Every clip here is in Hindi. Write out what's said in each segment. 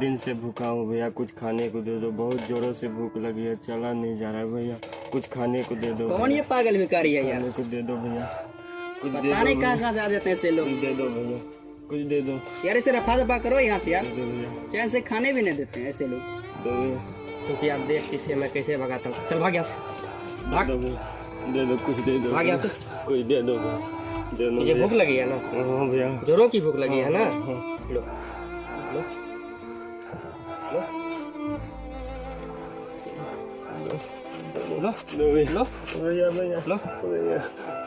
दिन से भूखा हूँ भैया, कुछ खाने को दे दो, बहुत जोरों से भूख लगी है, चला नहीं जा रहा है भैया, कुछ खाने को दे दो। कौन ये पागल भिखारी है यार? खाने को दे दो भैया, कुछ दे पता दो नहीं कहाँ भैया, कहाँ से आ जाते हैं ऐसे लोग। कुछ दे दो भैया, कुछ दे दो। यार इसे रफा दफा करो यहाँ से यार, दे दो भैया, चैन से खाने भी नहीं देते हैं ऐसे लोग। दो भैया, क्योंकि आप देख इसे मैं कैसे भगाता हूँ। चल भाग यहाँ से, भाग, दे दो भैया, दे दो, कुछ दे दो भाग यहाँ से। कुछ दे दो भैया, दे दो मुझे भैया। भूख लगी है ना, हाँ भैया, जोरों की भूख लगी है ना। हाँ। लो लो लो दो भैया, लो भैया भैया, लो, भैया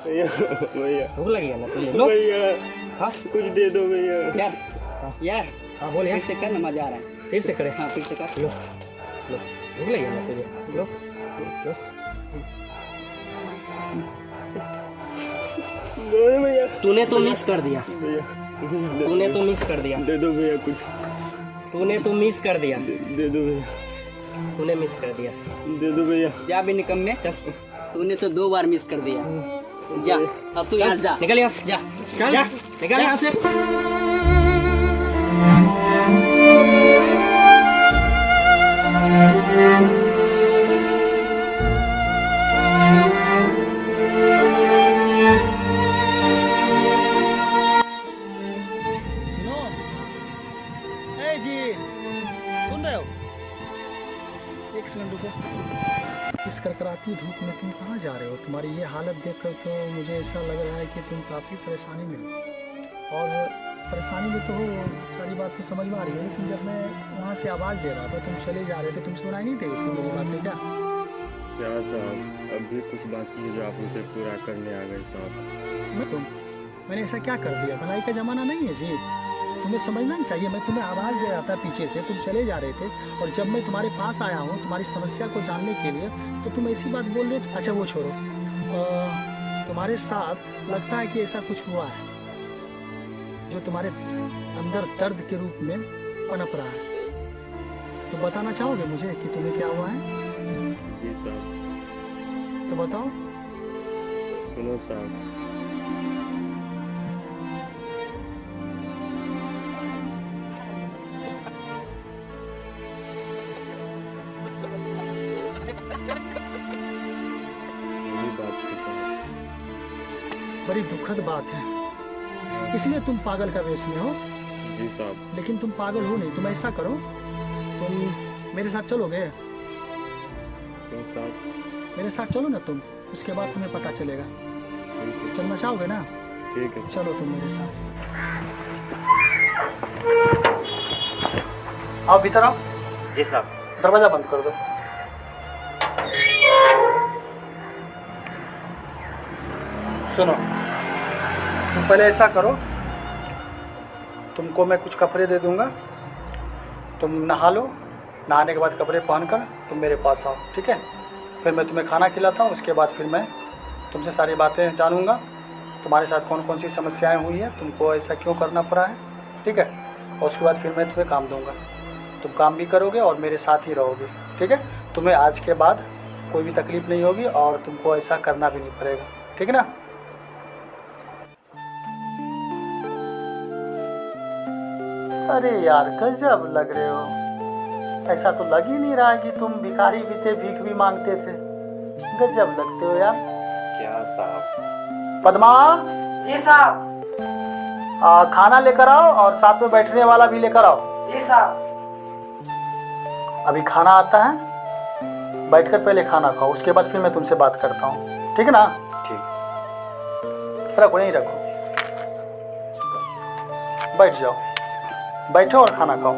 भैया भैया भूख लगी है ना तुझे। लो भैया, हाँ कुछ दे दो भैया। यार हाँ बोल फिर यार, से कर ना, मजा आ रहा है। फिर से करे। हाँ फिर से कर। लो लो, भूख लगी है ना तुझे। लो लो दो भैया, तूने तो मिस कर दिया, भैया तूने तो मिस कर दिया, दे दो भैया, कुछ तूने तो मिस कर दिया, दे दो भैया, तूने मिस कर दिया। दे दो भैया। जा भी निकम्मे, चल तूने तो 2 बार मिस कर दिया। जा अब तू यहाँ जा, निकल यहाँ से, जा चल जा। निकल यहाँ से। सुनो, ए जी, सुन रहे हो? एक सेकंड रुको। इस करकराती धूप में तुम कहाँ जा रहे हो? तुम्हारी ये हालत देखकर तो मुझे ऐसा लग रहा है कि तुम काफ़ी परेशानी में हो। और परेशानी में तो हो, सारी बात तो समझ में आ रही है, लेकिन जब मैं वहाँ से आवाज़ दे रहा था, तुम चले जा रहे थे, तुम सुनाई नहीं दे रही थी मेरी बातें क्या? क्या साहब, अभी कुछ बाकी है जो आप उसे पूरा करने आ गए साहब। मैंने ऐसा क्या कर दिया? भलाई का ज़माना नहीं है जी, तुम्हें समझना नहीं चाहिए। मैं तुम्हें आवाज़ दे रहा था पीछे से, तुम चले जा रहे थे, और जब मैं तुम्हारे पास आया हूँ तुम्हारी समस्या को जानने के लिए, तो तुम ऐसी बात बोल रहे थे। अच्छा वो छोड़ो, तुम्हारे साथ लगता है कि ऐसा कुछ हुआ है जो तुम्हारे अंदर दर्द के रूप में पनप रहा है। तो बताना चाहोगे मुझे कि तुम्हें क्या हुआ है? जी साहब, तो बताओ। सुनो साहब, यही बात थी साहब। बड़ी दुखद बात है, इसलिए तुम पागल का वेश में हो। जी साहब। लेकिन तुम पागल हो नहीं। तुम ऐसा करो, तुम मेरे साथ चलोगे? क्यों साहब? मेरे साथ चलो ना तुम, उसके बाद तुम्हें पता चलेगा। ठीक है, चलना चाहोगे ना? ठीक है। चलो तुम मेरे साथ। आओ भीतर आओ। जी साहब। दरवाजा बंद कर दो। सुनो, तुम पहले ऐसा करो, तुमको मैं कुछ कपड़े दे दूंगा, तुम नहा लो, नहाने के बाद कपड़े पहनकर तुम मेरे पास आओ, ठीक है? फिर मैं तुम्हें खाना खिलाता हूँ, उसके बाद फिर मैं तुमसे सारी बातें जानूंगा, तुम्हारे साथ कौन कौन सी समस्याएं हुई हैं, तुमको ऐसा क्यों करना पड़ा है, ठीक है? और उसके बाद फिर मैं तुम्हें काम दूंगा, तुम काम भी करोगे और मेरे साथ ही रहोगे, ठीक है? तुम्हें आज के बाद कोई भी तकलीफ़ नहीं होगी और तुमको ऐसा करना भी नहीं पड़ेगा, ठीक है ना? अरे यार गजब लग रहे हो, ऐसा तो लग ही नहीं रहा है कि तुम भिखारी भी थे, भीख भी मांगते थे। गजब लगते हो यार। क्या साहब? पद्मा, जी साहब। खाना लेकर आओ और साथ में बैठने वाला भी लेकर आओ। जी साहब। अभी खाना आता है, बैठकर पहले खाना खाओ, उसके बाद फिर मैं तुमसे बात करता हूँ, ठीक है ना? ठीक। रखो, यहीं रखो, बैठ जाओ, बैठो और खाना खाओ।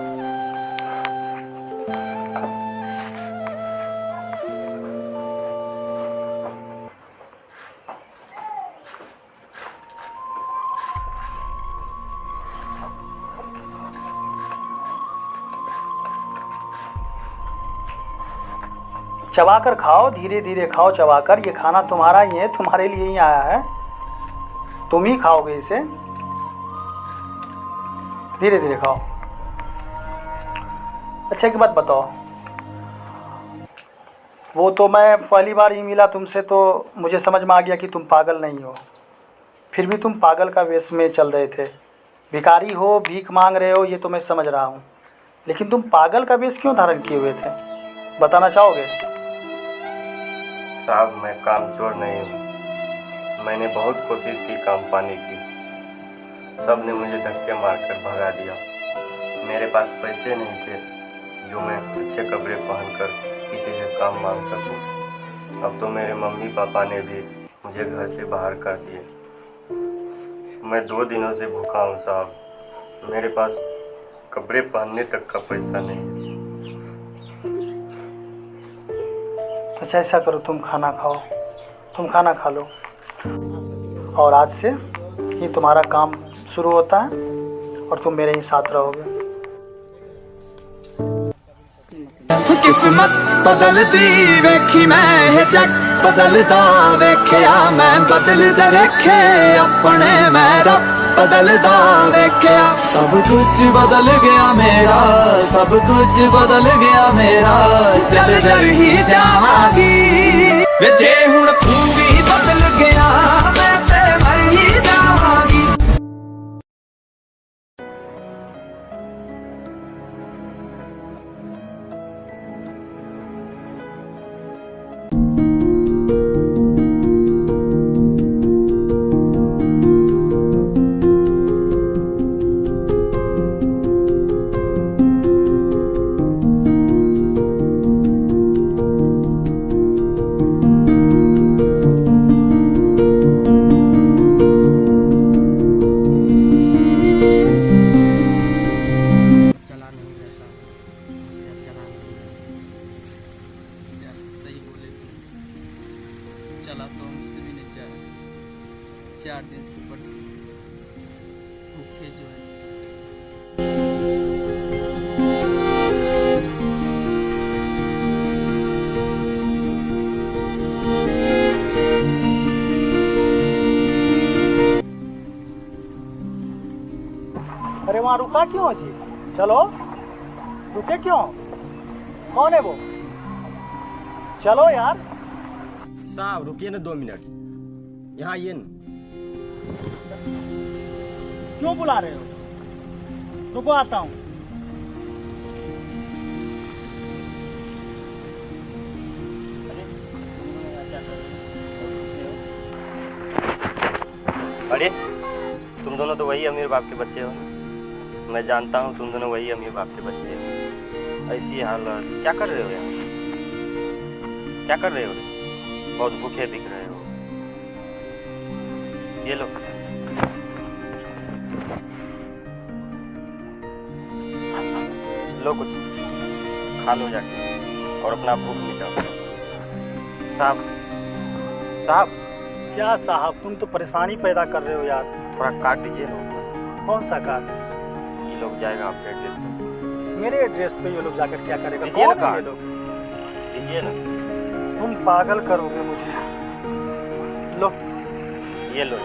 चबाकर खाओ, धीरे धीरे खाओ चबाकर। ये खाना तुम्हारा ही है, तुम्हारे लिए ही आया है, तुम ही खाओगे इसे। धीरे धीरे खाओ। अच्छा एक बात बताओ, वो तो मैं पहली बार ही मिला तुमसे तो मुझे समझ में आ गया कि तुम पागल नहीं हो, फिर भी तुम पागल का वेश में चल रहे थे। भिखारी हो, भीख मांग रहे हो, ये तो मैं समझ रहा हूँ, लेकिन तुम पागल का वेश क्यों धारण किए हुए थे, बताना चाहोगे? साहब मैं कामचोर नहीं हूँ। मैंने बहुत कोशिश की काम पाने की, सब ने मुझे धक्के मारकर भगा दिया। मेरे पास पैसे नहीं थे जो मैं अच्छे कपड़े पहनकर किसी से काम मांग सकूं। अब तो मेरे मम्मी पापा ने भी मुझे घर से बाहर कर दिए। मैं 2 दिनों से भूखा हूँ साहब। मेरे पास कपड़े पहनने तक का पैसा नहीं है। अच्छा ऐसा करो, तुम खाना खाओ, तुम खाना खा लो और आज से ही तुम्हारा काम शुरू होता है और तुम मेरे ही साथ रहोगे। किस्मत बदलदी वेखी मैं जग बदलदा वेख्या मैं बदलदा वेखे अपने मैं रब बदलदा वेख्या सब कुछ बदल गया मेरा सब कुछ बदल गया मेरा चल जर ही जावांगी वे जे हुण तू भी बदल गया मैं ते मर ही जावांगी। चला तो हमसे भी नहीं जाए 4 दिन से ऊपर से भूखे जो है। अरे वहाँ रुका क्यों जी? चलो, रुके क्यों? कौन है वो? चलो यार। साहब रुकिए ना 2 मिनट, यहाँ आइए ना। क्यों बुला रहे हो? रुको आता हूँ। अरे तुम दोनों तो वही अमीर बाप के बच्चे हो। मैं जानता हूँ तुम दोनों वही अमीर बाप के बच्चे हो। ऐसी हालत क्या कर रहे हो यार? क्या कर रहे हो? बहुत भूखे दिख रहे हो। ये लो, लो कुछ खा लो जाके और अपना भूख मिटाओ। साहब साहब। क्या साहब, तुम तो परेशानी पैदा कर रहे हो यार। थोड़ा काट दीजिए ना। कौन सा कार्ड? ये लोग जाएगा आपके एड्रेस पे। मेरे एड्रेस पे ये लोग जाकर क्या करेगा? दीजिए ना कौन है ये कार्ड। लोग? दीजिए ना। तुम पागल करोगे मुझे। लो। ये लो,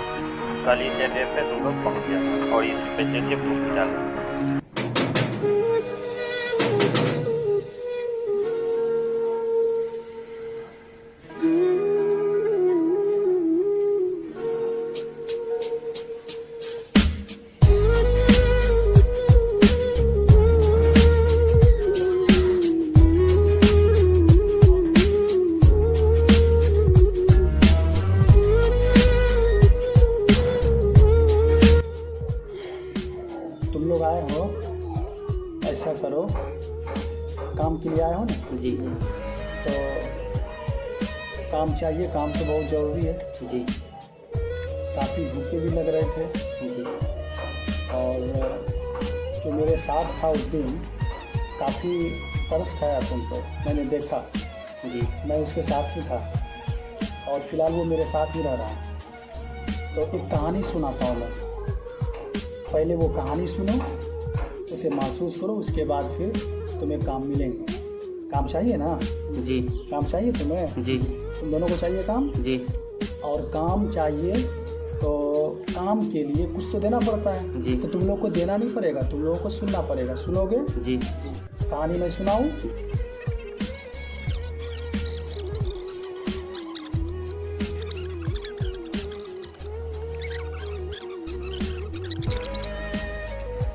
कल इस एड्रेस पे तुम लोग पहुँच जाओ और इसी पैसे से भूख मिटा लो। तुम लोग आए हो, ऐसा करो, काम के लिए आए हो ना? जी जी तो काम चाहिए, काम तो बहुत ज़रूरी है। जी काफ़ी भूखे भी लग रहे थे जी। और जो मेरे साथ था उस दिन काफ़ी तरस खाया तुम पर, मैंने देखा। जी मैं उसके साथ ही था और फिलहाल वो मेरे साथ ही रह रहा है। तो एक कहानी सुनाता हूँ मैं। पहले वो कहानी सुनो, उसे महसूस करो, उसके बाद फिर तुम्हें काम मिलेंगे। काम चाहिए ना? जी काम चाहिए तुम्हें? जी तुम दोनों को चाहिए काम? जी। और काम चाहिए तो काम के लिए कुछ तो देना पड़ता है जी। तो तुम लोग को देना नहीं पड़ेगा, तुम लोगों को सुनना पड़ेगा। सुनोगे? जी कहानी मैं सुनाऊं?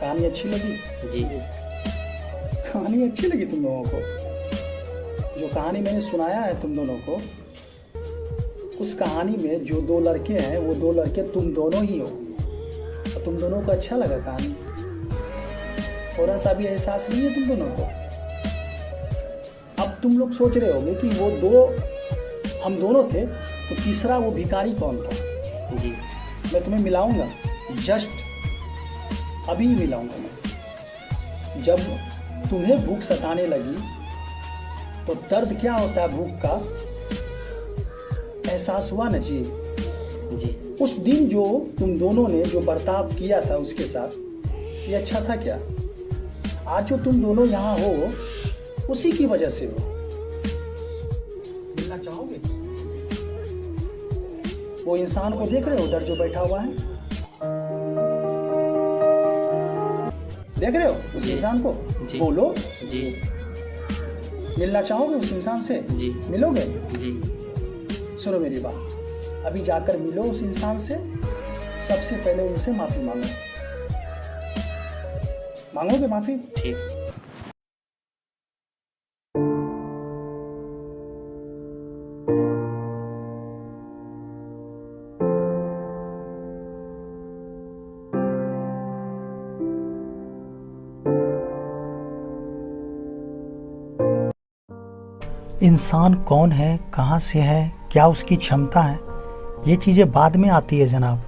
कहानी अच्छी लगी? जी। कहानी अच्छी लगी तुम लोगों को? जो कहानी मैंने सुनाया है तुम दोनों को, उस कहानी में जो दो लड़के हैं वो दो लड़के तुम दोनों ही हो, और तुम दोनों को अच्छा लगा कहानी? थोड़ा सा भी एहसास नहीं है तुम दोनों को? अब तुम लोग सोच रहे होगे कि वो दो हम दोनों थे, तो तीसरा वो भिखारी कौन था? जी मैं तुम्हें मिलाऊंगा, जस्ट अभी मिलाऊंगा मैं। जब तुम्हें भूख सताने लगी तो दर्द क्या होता है भूख का एहसास हुआ ना जी? जी उस दिन जो तुम दोनों ने जो बर्ताव किया था उसके साथ, ये अच्छा था क्या? आज जो तुम दोनों यहाँ हो उसी की वजह से हो। मिलना चाहोगे? वो इंसान को देख रहे हो उधर जो बैठा हुआ है? देख रहे हो उस जी। इंसान को? जी। बोलो, जी मिलना चाहोगे उस इंसान से? जी मिलोगे? जी सुनो मेरी बात, अभी जाकर मिलो उस इंसान से। सबसे पहले उनसे माफी मांगो। मांगोगे माफी? ठीक। इंसान कौन है, कहाँ से है, क्या उसकी क्षमता है, ये चीज़ें बाद में आती है जनाब।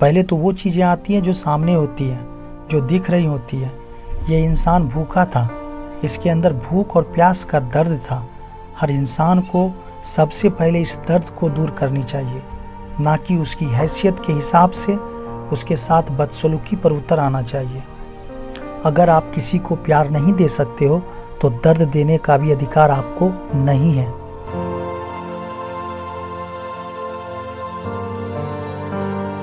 पहले तो वो चीज़ें आती हैं जो सामने होती हैं, जो दिख रही होती है। ये इंसान भूखा था, इसके अंदर भूख और प्यास का दर्द था। हर इंसान को सबसे पहले इस दर्द को दूर करनी चाहिए, ना कि उसकी हैसियत के हिसाब से उसके साथ बदसलूकी पर उतर आना चाहिए। अगर आप किसी को प्यार नहीं दे सकते हो तो दर्द देने का भी अधिकार आपको नहीं है।